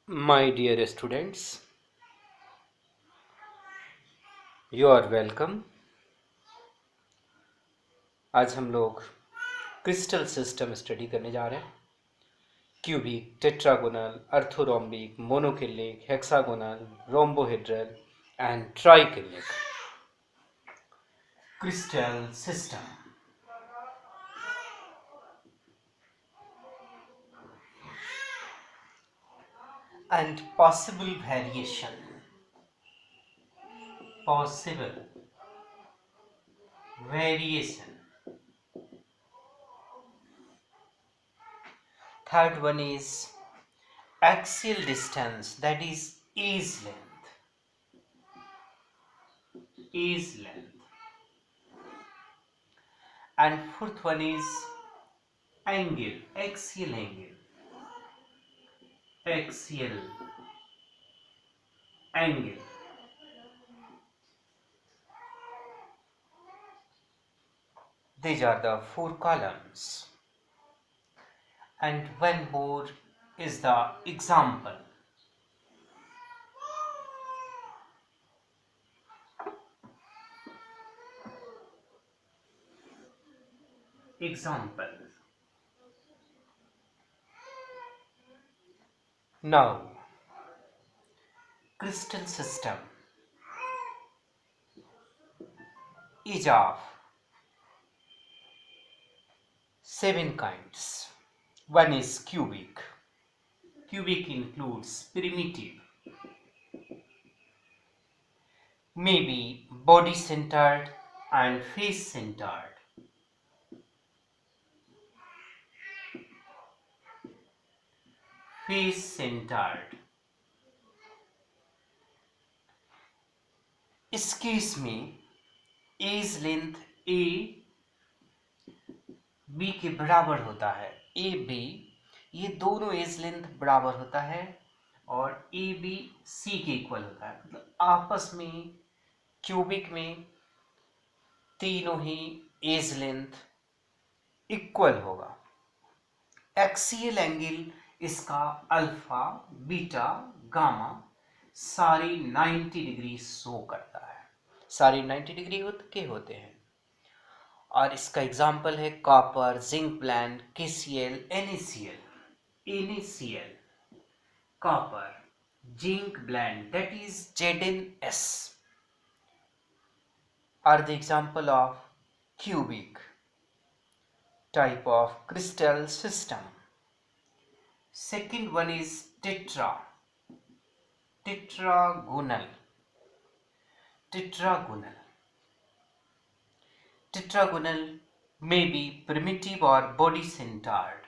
My dear students, you are welcome. आज हम लोग क्रिस्टल सिस्टम स्टडी करने जा रहे हैं। Cubic, tetragonal, orthorhombic, monoclinic, hexagonal, rhombohedral and triclinic crystal system. And possible variation. Possible variation. Third one is axial distance, that is edge length. Edge length. And fourth one is angle, axial angle. Axial angle. These are the four columns. And one more is the example. Example. Now, crystal system is of 7 kinds. One is cubic. Cubic includes primitive, maybe body-centered and face-centered. Face-centered. इस case में as length ए B के बराबर होता है। A B ये दोनों as length बराबर होता है और ए बी सी के इक्वल होता है। मतलब आपस में क्यूबिक में तीनों ही एज लेंथ इक्वल होगा। एक्सियल एंगल इसका अल्फा, बीटा, गामा सारे 90 डिग्री शो करता है। सारे 90 डिग्री के होते हैं। और इसका एग्जाम्पल है copper, zinc blende, KCl, NaCl. NaCl, copper, zinc blend, that is ZnS, are the example of cubic type of crystal system. Second one is tetragonal. Tetragonal may be primitive or body-centered.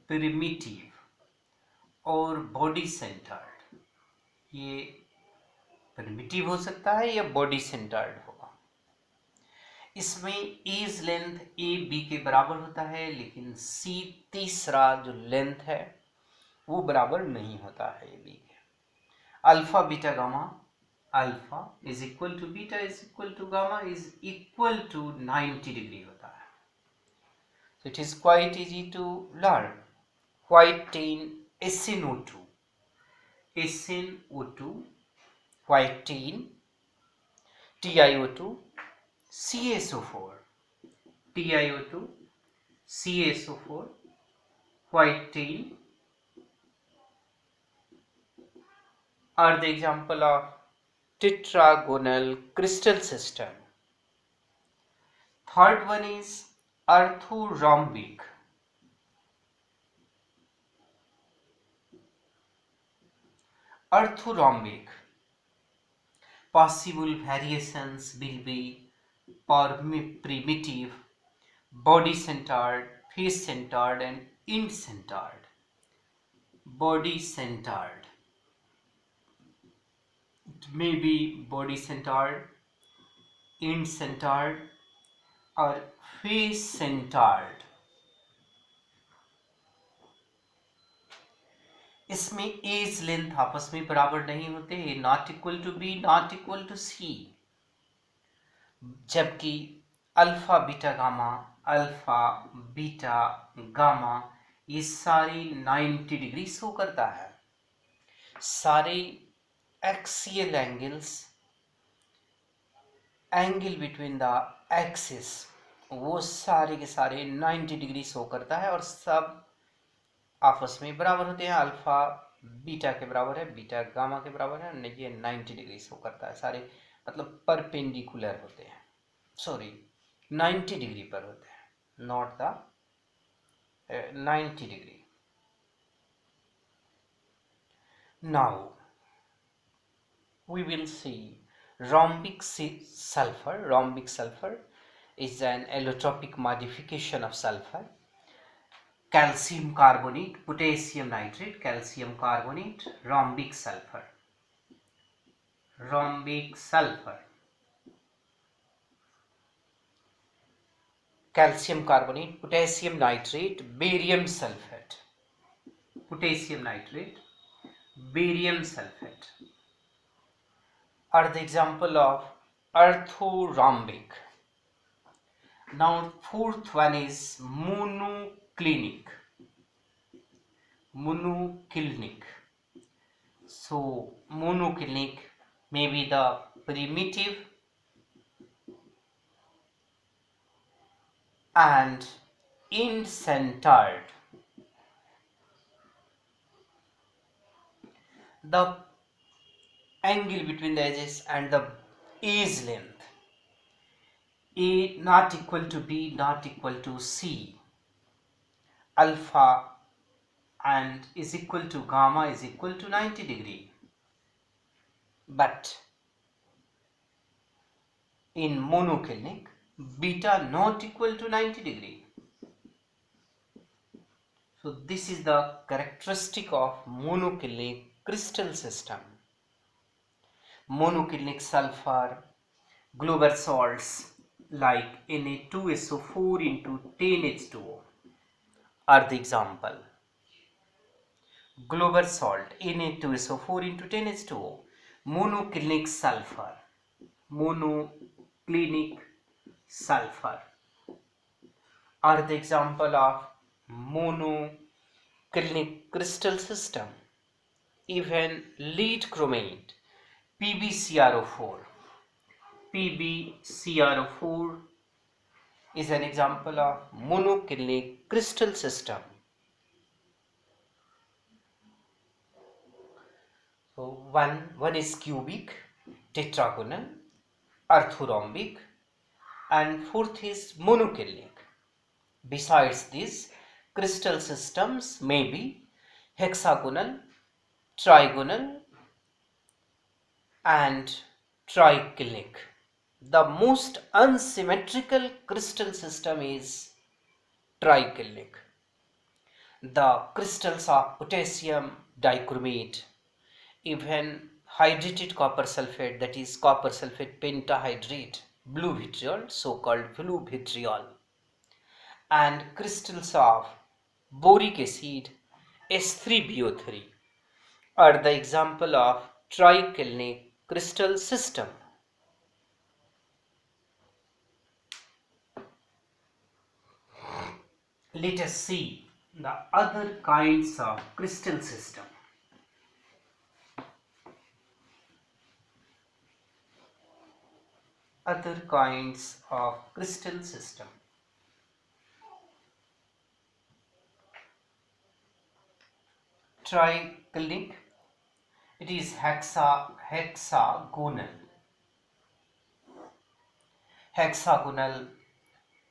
Primitive और body-centered. ये primitive हो सकता है या body-centered होगा। इसमें as length ए B के बराबर होता है, लेकिन सी तीसरा जो लेंथ है वो बराबर नहीं होता है ए बी के। Alpha, beta, gamma, alpha is equal to beta is equal to gamma is equal to 90 degree होता है। So it is quite easy to learn. White tin, SnO2, white tin, TiO2, CaSO4, TiO2, CaSO4, white tin are the example of tetragonal crystal system. Third one is orthorhombic. Orthorhombic. Possible variations will be primitive, body-centered, face-centered and end-centered. Body-centered. It may be body-centered, end-centered or face-centered. इसमें as length आपस में बराबर नहीं होते, not equal to B, not equal to C. जबकि alpha, beta, gamma ये सारी 90 degree show करता है। सारे axial angle between the axis वो सारे के सारे 90 डिग्री शो करता है और सब आपस में बराबर होते हैं। अल्फा बीटा के बराबर है, बीटा गामा के बराबर है, ये 90 डिग्री शो करता है। सारे मतलब परपेंडिकुलर होते हैं, सॉरी 90 डिग्री पर होते हैं, not the 90 degree. Now we will see rhombic sulfur. Rhombic sulfur is an allotropic modification of sulfur. Calcium carbonate, potassium nitrate, calcium carbonate, rhombic sulfur. Rhombic sulfur. Calcium carbonate, potassium nitrate, barium sulfate. Potassium nitrate, barium sulfate are the example of orthorhombic. Now fourth one is monoclinic. Monoclinic. So monoclinic may be the primitive and end-centered. The angle between the edges and the edge length, A not equal to B not equal to C, alpha and is equal to gamma is equal to 90 degree. But in monoclinic, beta not equal to 90 degree. So this is the characteristic of monoclinic crystal system. Monoclinic sulfur, global salts like Na2SO4 into 10H2O are the example. Global salt Na2SO4 into 10H2O, monoclinic sulfur, monoclinic sulfur are the example of monoclinic crystal system. Even lead chromate PbCrO4 is an example of monoclinic crystal system. So one is cubic, tetragonal, orthorhombic, and fourth is monoclinic. Besides this, crystal systems may be hexagonal, trigonal, and triclinic. The most unsymmetrical crystal system is triclinic. The crystals of potassium dichromate, even hydrated copper sulfate, that is copper sulfate pentahydrate, blue vitriol, so-called blue vitriol, and crystals of boric acid S3BO3 are the example of triclinic crystal system. Let us see the other kinds of crystal system. Other kinds of crystal system. Triclinic, it is hexagonal,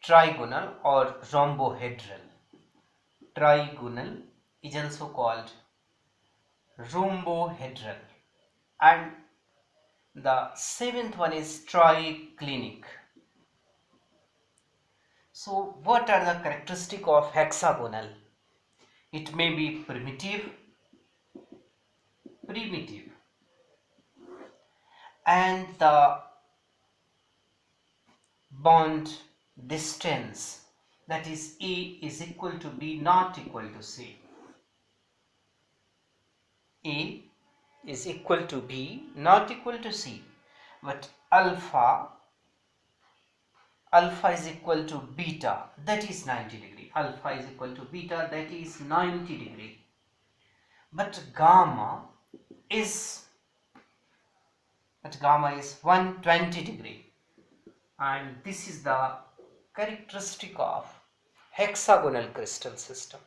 trigonal or rhombohedral. Trigonal is also called rhombohedral, and the seventh one is triclinic. So what are the characteristics of hexagonal? It may be primitive, and the bond distance, that is A is equal to B not equal to C. A is equal to B not equal to C, but alpha is equal to beta, that is 90 degree. Alpha is equal to beta, that is 90 degree. But gamma is at gamma is 120 degree, and this is the characteristic of hexagonal crystal system.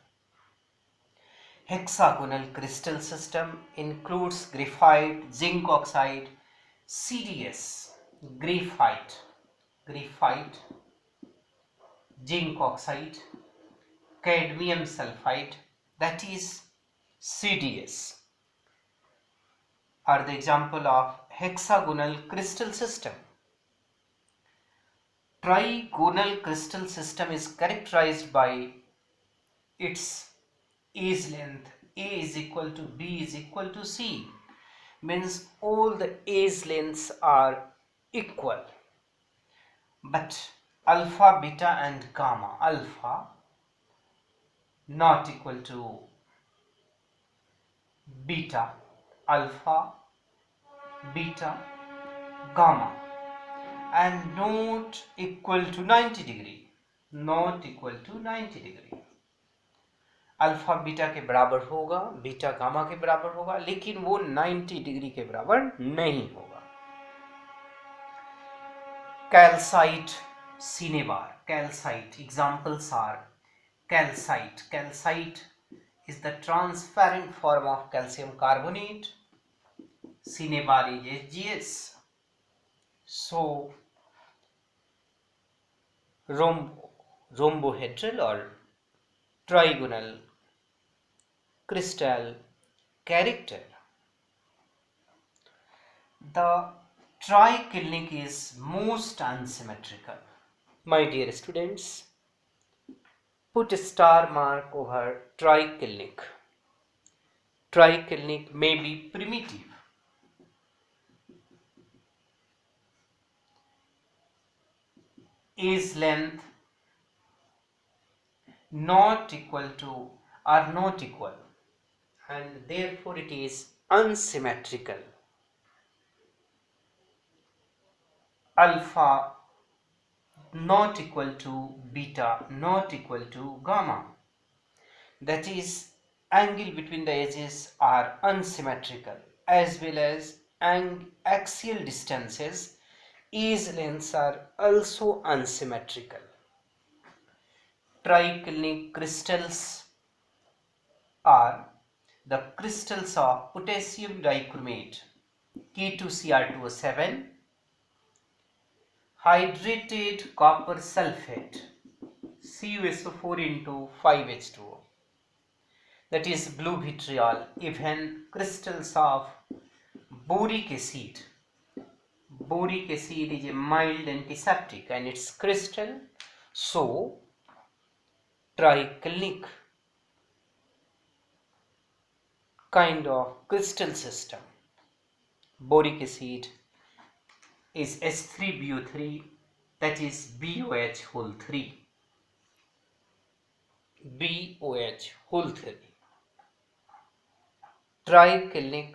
Hexagonal crystal system includes graphite, zinc oxide, CDS, graphite, zinc oxide, cadmium sulfide, that is CDS, are the example of hexagonal crystal system. Trigonal crystal system is characterized by its edge length A is equal to B is equal to C, means all the edge lengths are equal, but alpha, beta and gamma, alpha not equal to beta, alpha, beta, gamma, and not equal to 90 degree, not equal to 90 degree. Alpha beta के बराबर होगा, beta gamma के बराबर होगा, लेकिन वो 90 degree के बराबर नहीं होगा. Calcite, cinnabar, calcite examples are calcite. Calcite is the transparent form of calcium carbonate. Cinnabar is HGS. So rhombohedral or trigonal crystal character. The triclinic is most unsymmetrical. My dear students, put a star mark over triclinic. Triclinic may be primitive. Is length not equal to or not equal, and therefore it is unsymmetrical. Alpha not equal to beta not equal to gamma, that is angle between the edges are unsymmetrical, as well as axial distances, edge lengths are also unsymmetrical. Triclinic crystals are the crystals of potassium dichromate K2Cr2O7, hydrated copper sulfate CuSO4 into 5H2O, that is blue vitriol, even crystals of boric acid. Boric acid is a mild antiseptic and its crystal, so triclinic kind of crystal system. Boric acid is H3BO3, that is BOH whole 3. BOH whole 3. Triclinic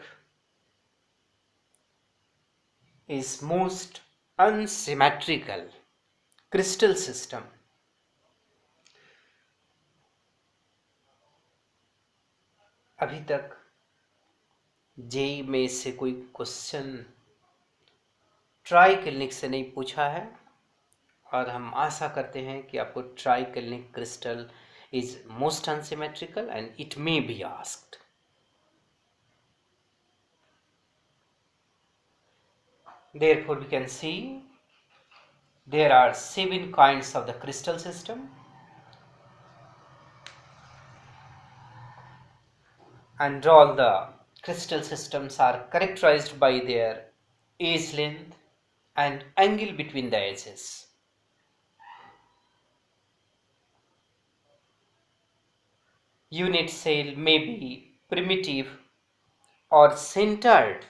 is most unsymmetrical crystal system. अभी तक JEE में इससे कोई question triclinic से नहीं पूछा है, और हम आशा करते हैं कि आपको triclinic crystal is most unsymmetrical and it may be asked. Therefore we can see there are 7 kinds of the crystal system, and all the crystal systems are characterized by their edge length and angle between the edges. Unit cell may be primitive or centered.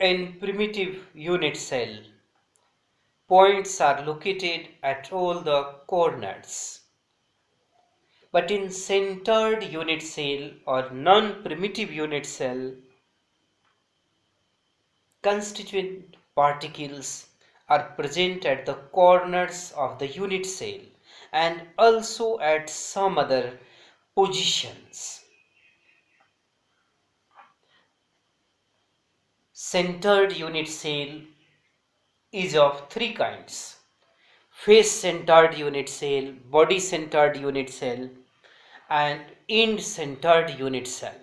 In primitive unit cell, points are located at all the corners. But in centered unit cell or non-primitive unit cell, constituent particles are present at the corners of the unit cell and also at some other positions. Centered unit cell is of three kinds: face-centered unit cell, body-centered unit cell, and end-centered unit cell.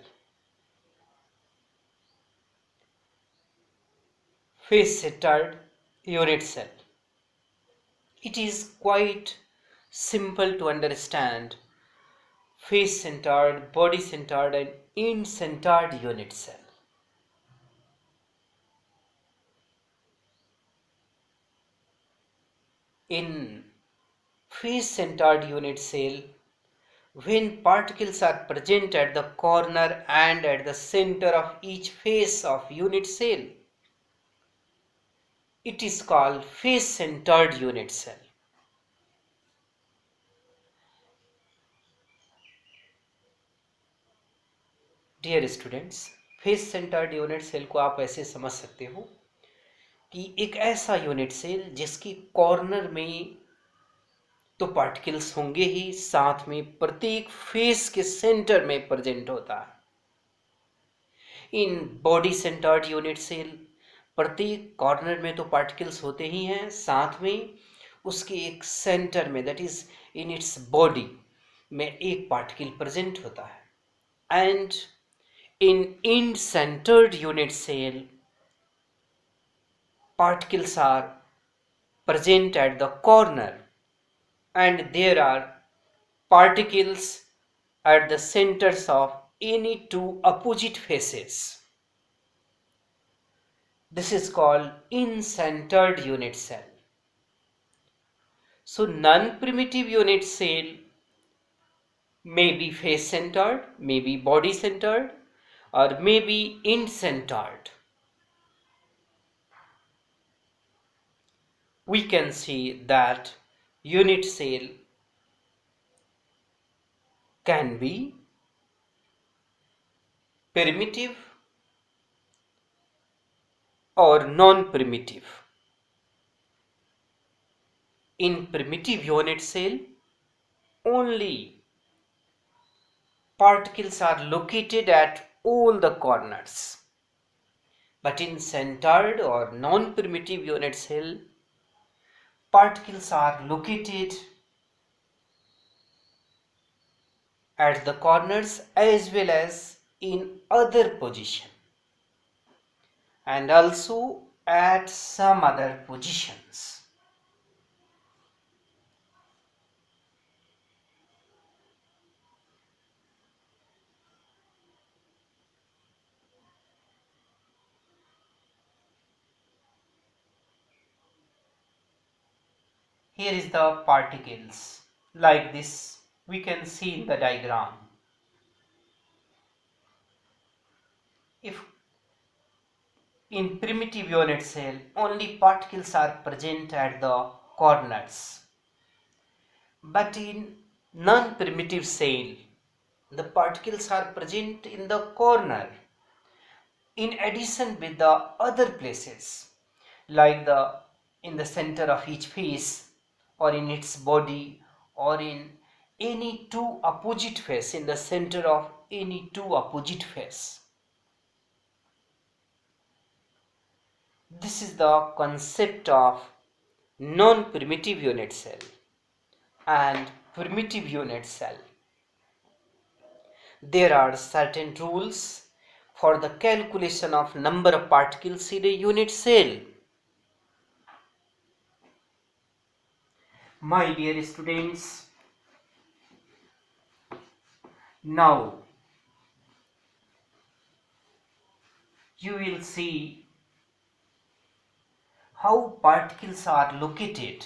Face-centered unit cell. It is quite simple to understand. Face-centered, body-centered, and end-centered unit cell. In face-centered unit cell, when particles are present at the corner and at the center of each face of unit cell, it is called face-centered unit cell. Dear students, face centred unit cell को आप ऐसे समझ सकते हो कि एक ऐसा unit cell जिसकी कॉर्नर में तो पार्टिकल्स होंगे ही, साथ में प्रत्येक फेस के सेंटर में प्रेजेंट होता है। In body centred unit cell प्रत्येक कॉर्नर में तो पार्टिकल्स होते ही हैं, साथ में उसके एक सेंटर में, that is in its body में, एक पार्टिकल प्रेजेंट होता है। And in end-centered unit cell, particles are present at the corner and there are particles at the centers of any two opposite faces. This is called in-centered unit cell. So non-primitive unit cell may be face-centered, may be body-centered, or may be end-centered. We can see that unit cell can be primitive or non-primitive. In primitive unit cell, only particles are located at all the corners. But in centered or non-primitive unit cell, particles are located at the corners as well as in other position and also at some other positions. Here is the particles like this, we can see in the diagram. If in primitive unit cell only particles are present at the corners, but in non-primitive cell the particles are present in the corner in addition with the other places, like in the center of each face or in its body or in any two opposite face, in the center of any two opposite face. This is the concept of non-primitive unit cell and primitive unit cell. There are certain rules for the calculation of number of particles in a unit cell. My dear students, now you will see how particles are located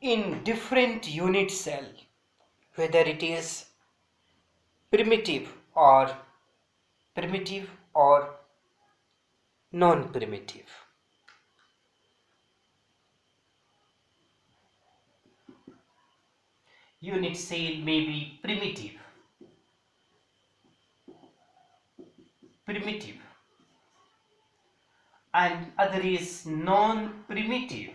in different unit cell, whether it is primitive or non-primitive. Unit cell may be primitive, and other is non-primitive.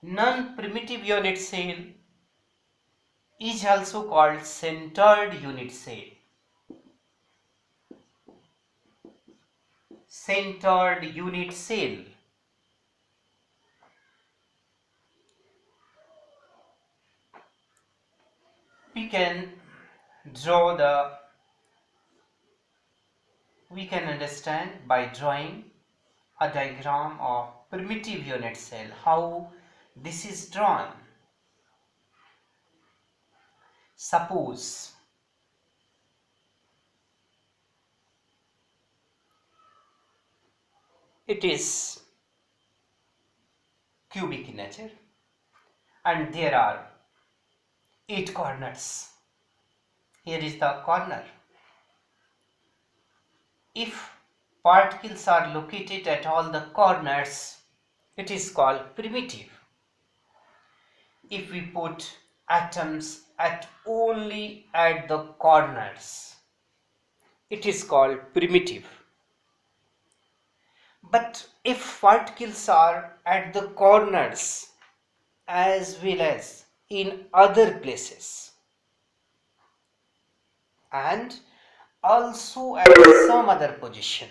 Non-primitive unit cell is also called centered unit cell. Centered unit cell. We can draw we can understand by drawing a diagram of primitive unit cell, how this is drawn. Suppose it is cubic in nature and there are 8 corners. Here is the corner. If particles are located at all the corners, it is called primitive. If we put atoms at only at the corners, it is called primitive. But if particles are at the corners as well as in other places and also at some other position,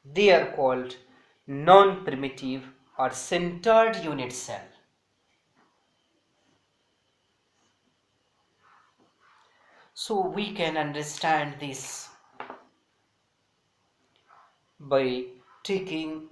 they are called non-primitive or centered unit cell. So we can understand this by taking